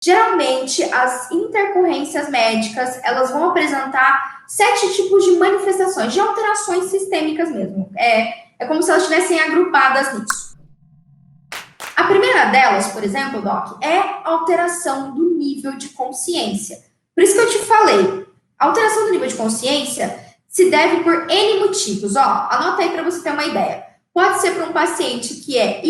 Geralmente, as intercorrências médicas, elas vão apresentar 7 tipos de manifestações, de alterações sistêmicas mesmo. É como se elas estivessem agrupadas nisso. A primeira delas, por exemplo, Doc, é alteração do nível de consciência. Por isso que eu te falei, a alteração do nível de consciência se deve por N motivos. Anota aí para você ter uma ideia. Pode ser para um paciente que é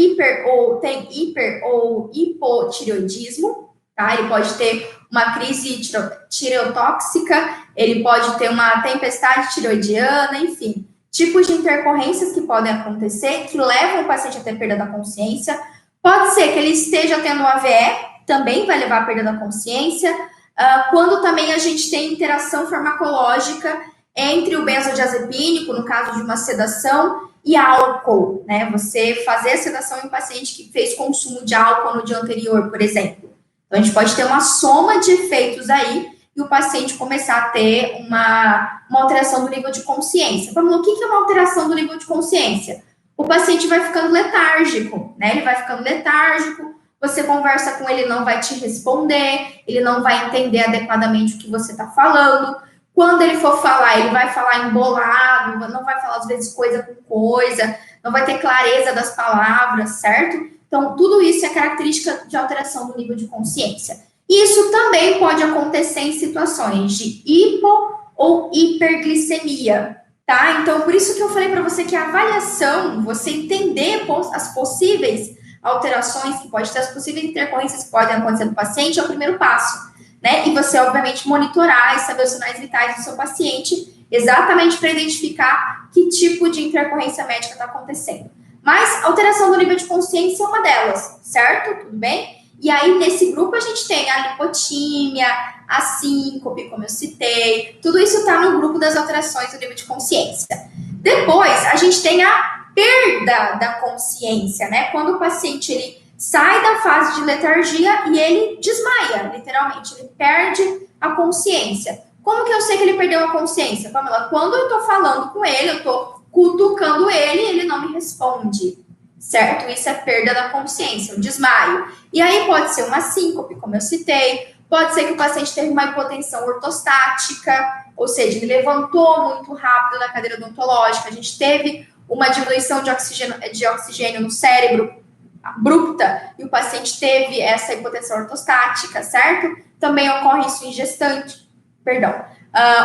tem hiper ou hipotireoidismo, tá? Ele pode ter uma crise tireotóxica, ele pode ter uma tempestade tireoidiana, enfim. Tipos de intercorrências que podem acontecer, que levam o paciente a ter perda da consciência. Pode ser que ele esteja tendo AVE, também vai levar à perda da consciência. Quando também a gente tem interação farmacológica entre o benzodiazepínico, no caso de uma sedação, e álcool, né? Você fazer a sedação em um paciente que fez consumo de álcool no dia anterior, por exemplo. Então, a gente pode ter uma soma de efeitos aí e o paciente começar a ter uma alteração do nível de consciência. Vamos lá, o que é uma alteração do nível de consciência? O paciente vai ficando letárgico, né? Ele vai ficando letárgico, você conversa com ele, não vai te responder, ele não vai entender adequadamente o que você está falando. Quando ele for falar, ele vai falar embolado, não vai falar, às vezes, coisa com coisa, não vai ter clareza das palavras, certo? Então, tudo isso é característica de alteração do nível de consciência. Isso também pode acontecer em situações de hipo ou hiperglicemia, tá? Então, por isso que eu falei para você que a avaliação, você entender as possíveis alterações que pode ter, as possíveis intercorrências que podem acontecer no paciente, é o primeiro passo. Né? E você, obviamente, monitorar e saber os sinais vitais do seu paciente, exatamente para identificar que tipo de intercorrência médica está acontecendo. Mas alteração do nível de consciência é uma delas, certo? Tudo bem? E aí, nesse grupo, a gente tem a lipotímia, a síncope, como eu citei, tudo isso está no grupo das alterações do nível de consciência. Depois, a gente tem a perda da consciência, né? Quando o paciente, ele sai da fase de letargia e ele desmaia, literalmente, ele perde a consciência. Como que eu sei que ele perdeu a consciência? Pamela, quando eu tô falando com ele, eu tô cutucando ele não me responde, certo? Isso é perda da consciência, um desmaio. E aí pode ser uma síncope, como eu citei, pode ser que o paciente teve uma hipotensão ortostática, ou seja, ele levantou muito rápido na cadeira odontológica, a gente teve uma diminuição de oxigênio no cérebro abrupta e o paciente teve essa hipotensão ortostática, certo? Também ocorre isso em gestante,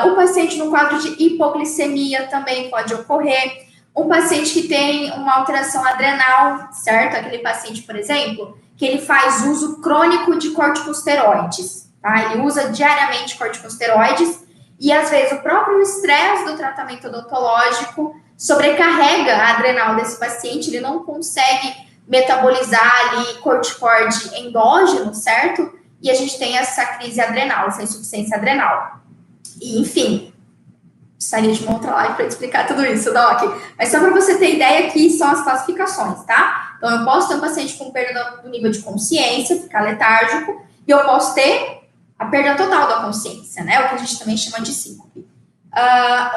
o paciente no quadro de hipoglicemia também pode ocorrer. Um paciente que tem uma alteração adrenal, certo? Aquele paciente, por exemplo, que ele faz uso crônico de corticosteroides, tá? Ele usa diariamente corticosteroides e, às vezes, o próprio estresse do tratamento odontológico sobrecarrega a adrenal desse paciente, ele não consegue metabolizar ali corticóide endógeno, certo? E a gente tem essa crise adrenal, essa insuficiência adrenal. E, enfim, precisaria de uma outra live para explicar tudo isso, Doc. Mas só para você ter ideia, aqui são as classificações, tá? Então, eu posso ter um paciente com perda do nível de consciência, ficar letárgico, e eu posso ter a perda total da consciência, né? O que a gente também chama de síncope.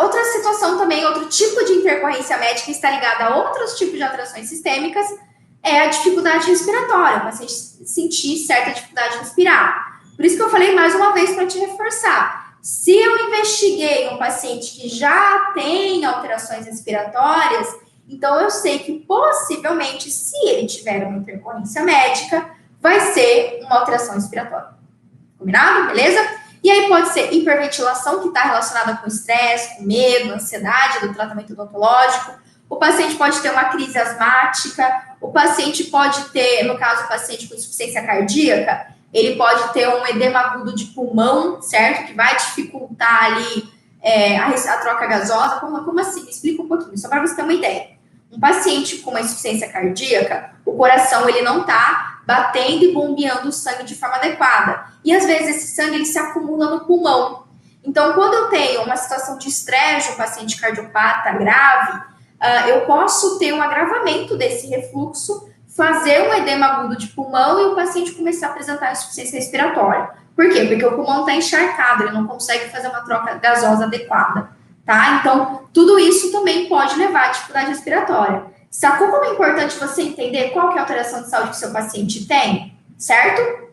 Outra situação também, outro tipo de intercorrência médica está ligada a outros tipos de alterações sistêmicas, é a dificuldade respiratória, o paciente sentir certa dificuldade de respirar. Por isso que eu falei mais uma vez para te reforçar. Se eu investiguei um paciente que já tem alterações respiratórias, então eu sei que possivelmente, se ele tiver uma intercorrência médica, vai ser uma alteração respiratória. Combinado? Beleza? E aí pode ser hiperventilação, que está relacionada com estresse, com medo, ansiedade do tratamento odontológico. O paciente pode ter uma crise asmática, o paciente pode ter, no caso, o paciente com insuficiência cardíaca, ele pode ter um edema agudo de pulmão, certo? Que vai dificultar ali a troca gasosa. Como assim? Me explica um pouquinho, só para você ter uma ideia. Um paciente com uma insuficiência cardíaca, o coração ele não está batendo e bombeando o sangue de forma adequada. E às vezes esse sangue ele se acumula no pulmão. Então, quando eu tenho uma situação de estresse, um paciente cardiopata grave, eu posso ter um agravamento desse refluxo, fazer um edema agudo de pulmão e o paciente começar a apresentar insuficiência respiratória. Por quê? Porque o pulmão está encharcado, ele não consegue fazer uma troca gasosa adequada, tá? Então, tudo isso também pode levar à dificuldade respiratória. Sacou como é importante você entender qual que é a alteração de saúde que o seu paciente tem? Certo?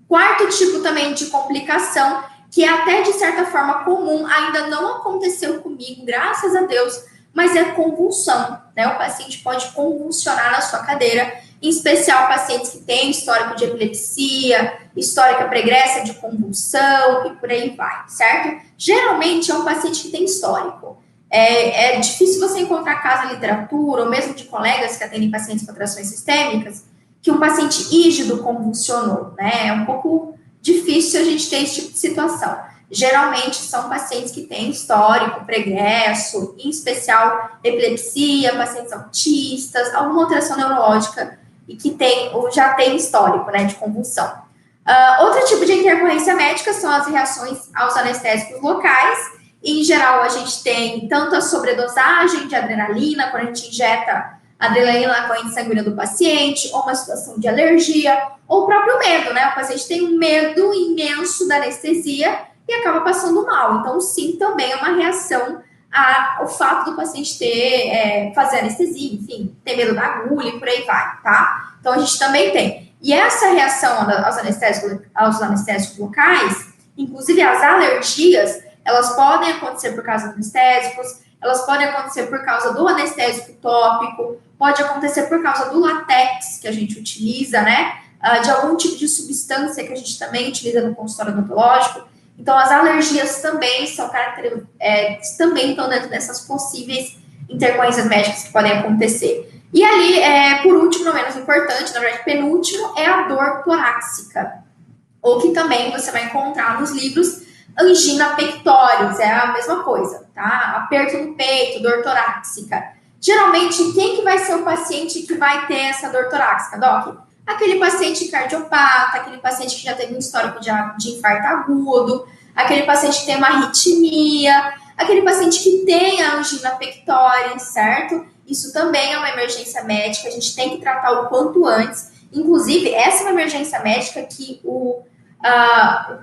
Quarto tipo também de complicação, que é até de certa forma comum, ainda não aconteceu comigo, graças a Deus, mas é convulsão, né? O paciente pode convulsionar na sua cadeira, em especial pacientes que têm histórico de epilepsia, histórica pregressa de convulsão e por aí vai, certo? Geralmente é um paciente que tem histórico. É difícil você encontrar caso na literatura, ou mesmo de colegas que atendem pacientes com alterações sistêmicas, que um paciente rígido convulsionou, né? É um pouco difícil a gente ter esse tipo de situação. Geralmente são pacientes que têm histórico, pregresso, em especial epilepsia, pacientes autistas, alguma alteração neurológica e que tem ou já tem histórico, né, de convulsão. Outro tipo de intercorrência médica são as reações aos anestésicos locais. Em geral, a gente tem tanto a sobredosagem de adrenalina, quando a gente injeta adrenalina na corrente sanguínea do paciente, ou uma situação de alergia, ou o próprio medo, né? O paciente tem um medo imenso da anestesia e acaba passando mal. Então, sim, também é uma reação ao fato do paciente fazer anestesia, enfim, ter medo da agulha e por aí vai, tá? Então, a gente também tem. E essa reação aos anestésicos locais, inclusive as alergias, elas podem acontecer por causa dos anestésicos, elas podem acontecer por causa do anestésico tópico, pode acontecer por causa do látex que a gente utiliza, né? De algum tipo de substância que a gente também utiliza no consultório odontológico. Então, as alergias também também estão dentro dessas possíveis intercorrências médicas que podem acontecer. E ali, por último, não menos importante, na verdade, penúltimo, é a dor torácica, ou que também você vai encontrar nos livros angina pectoris, é a mesma coisa, tá? Aperto no peito, dor torácica. Geralmente, quem que vai ser o paciente que vai ter essa dor torácica, Doc? Aquele paciente cardiopata, aquele paciente que já teve um histórico de infarto agudo, aquele paciente que tem uma arritmia, aquele paciente que tem a angina pectoris, certo? Isso também é uma emergência médica, a gente tem que tratar o quanto antes. Inclusive, essa é uma emergência médica que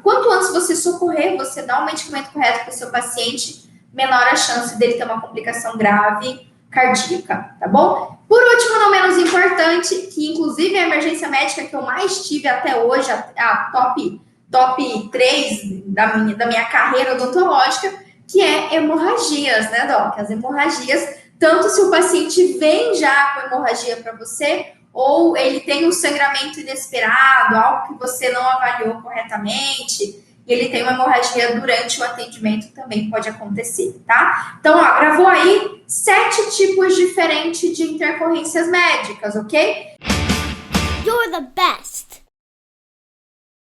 quanto antes você socorrer, você dá o medicamento correto para o seu paciente, menor a chance dele ter uma complicação grave cardíaca, tá bom? Por último, não menos importante, que inclusive é a emergência médica que eu mais tive até hoje, a top 3 da minha carreira odontológica, que é hemorragias, né, Doc? As hemorragias, tanto se o paciente vem já com hemorragia para você, ou ele tem um sangramento inesperado, algo que você não avaliou corretamente, e ele tem uma hemorragia durante o atendimento, também pode acontecer, tá? Então, gravou aí 7 tipos diferentes de intercorrências médicas, ok? You're the best!